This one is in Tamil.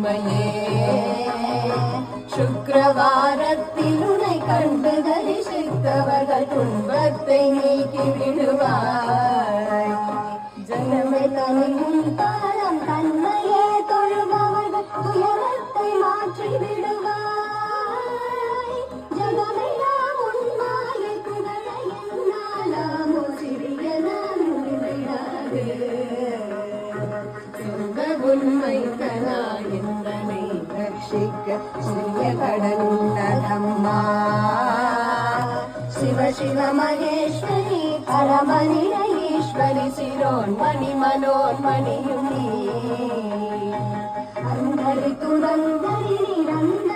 உண்மையே சுக்கிரவாரத்தில் உன்னை கண்டு தரிசித்தவர்கள் துன்பத்தை நீக்கி விடுவாய் ஜனமே தனியும் தாரம் தன்மையே தொழுபவர்கள் துயரத்தை மாற்றி விடுவாய் ஜகமெல்லாம் உன்மாயை புகழ என்னாலாமோ சிறிய நான் விடாது உண்மை தனா எந்தனை ரட்சிக்க சிறிய கடந்ததம்மா சிவ சிவ மகேஸ்வரி பரமனிர ஈஸ்வரி சிரோன்மணி மனோன்மணியும் நீ அந்தரி துரந்தரி நிரந்த